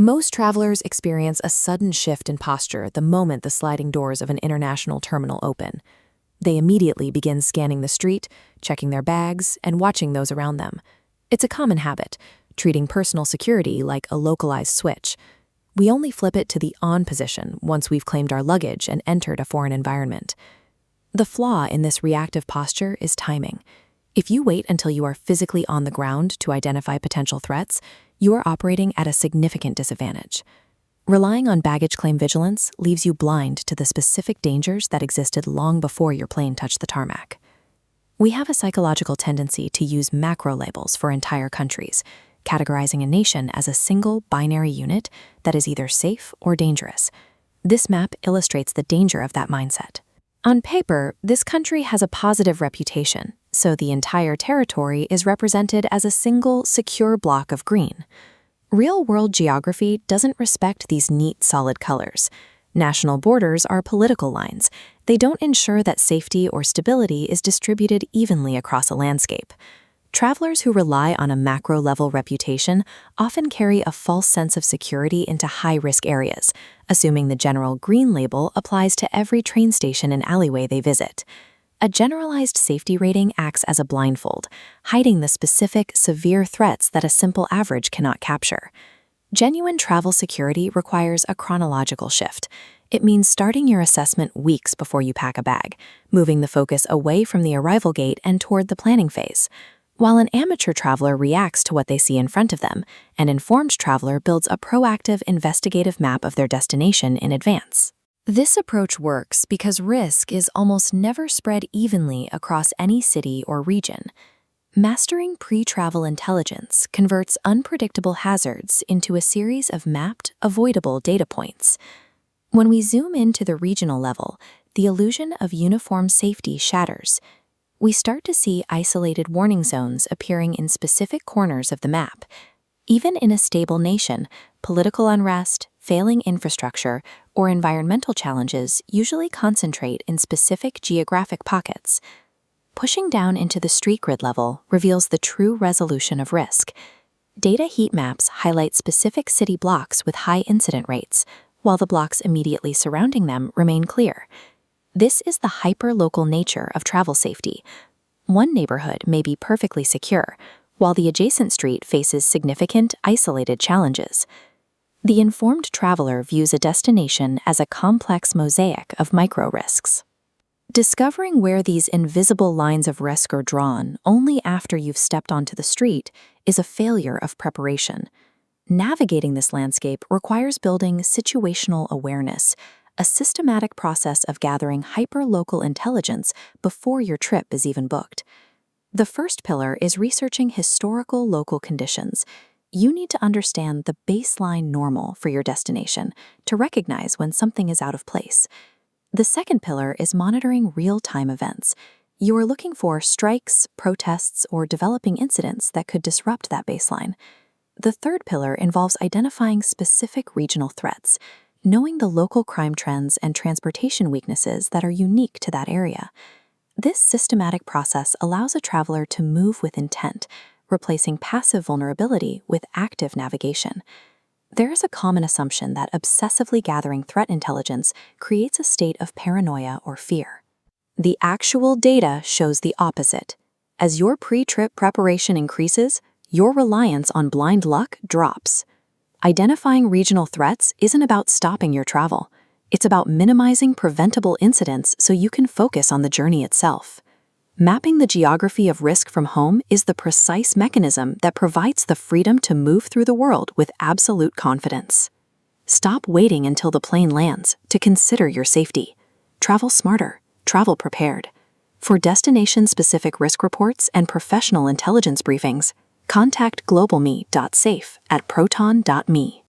Most travelers experience a sudden shift in posture the moment the sliding doors of an international terminal open. They immediately begin scanning the street, checking their bags, and watching those around them. It's a common habit, treating personal security like a localized switch. We only flip it to the on position once we've claimed our luggage and entered a foreign environment. The flaw in this reactive posture is timing. If you wait until you are physically on the ground to identify potential threats, you are operating at a significant disadvantage. Relying on baggage claim vigilance leaves you blind to the specific dangers that existed long before your plane touched the tarmac. We have a psychological tendency to use macro labels for entire countries, categorizing a nation as a single binary unit that is either safe or dangerous. This map illustrates the danger of that mindset. On paper, this country has a positive reputation, so the entire territory is represented as a single, secure block of green. Real-world geography doesn't respect these neat, solid colors. National borders are political lines. They don't ensure that safety or stability is distributed evenly across a landscape. Travelers who rely on a macro-level reputation often carry a false sense of security into high-risk areas, assuming the general green label applies to every train station and alleyway they visit. A generalized safety rating acts as a blindfold, hiding the specific, severe threats that a simple average cannot capture. Genuine travel security requires a chronological shift. It means starting your assessment weeks before you pack a bag, moving the focus away from the arrival gate and toward the planning phase. While an amateur traveler reacts to what they see in front of them, an informed traveler builds a proactive, investigative map of their destination in advance. This approach works because risk is almost never spread evenly across any city or region. Mastering pre-travel intelligence converts unpredictable hazards into a series of mapped, avoidable data points. When we zoom into the regional level, the illusion of uniform safety shatters. We start to see isolated warning zones appearing in specific corners of the map. Even in a stable nation, political unrest, failing infrastructure, or environmental challenges usually concentrate in specific geographic pockets. Pushing down into the street grid level reveals the true resolution of risk. Data heat maps highlight specific city blocks with high incident rates, while the blocks immediately surrounding them remain clear. This is the hyper-local nature of travel safety. One neighborhood may be perfectly secure, while the adjacent street faces significant, isolated challenges. The informed traveler views a destination as a complex mosaic of micro-risks. Discovering where these invisible lines of risk are drawn only after you've stepped onto the street is a failure of preparation. Navigating this landscape requires building situational awareness, a systematic process of gathering hyper-local intelligence before your trip is even booked. The first pillar is researching historical local conditions. You need to understand the baseline normal for your destination to recognize when something is out of place. The second pillar is monitoring real-time events. You are looking for strikes, protests, or developing incidents that could disrupt that baseline. The third pillar involves identifying specific regional threats, knowing the local crime trends and transportation weaknesses that are unique to that area. This systematic process allows a traveler to move with intent, replacing passive vulnerability with active navigation. There is a common assumption that obsessively gathering threat intelligence creates a state of paranoia or fear. The actual data shows the opposite. As your pre-trip preparation increases, your reliance on blind luck drops. Identifying regional threats isn't about stopping your travel. It's about minimizing preventable incidents so you can focus on the journey itself. Mapping the geography of risk from home is the precise mechanism that provides the freedom to move through the world with absolute confidence. Stop waiting until the plane lands to consider your safety. Travel smarter, travel prepared. For destination-specific risk reports and professional intelligence briefings, contact globalmesafe at proton.me.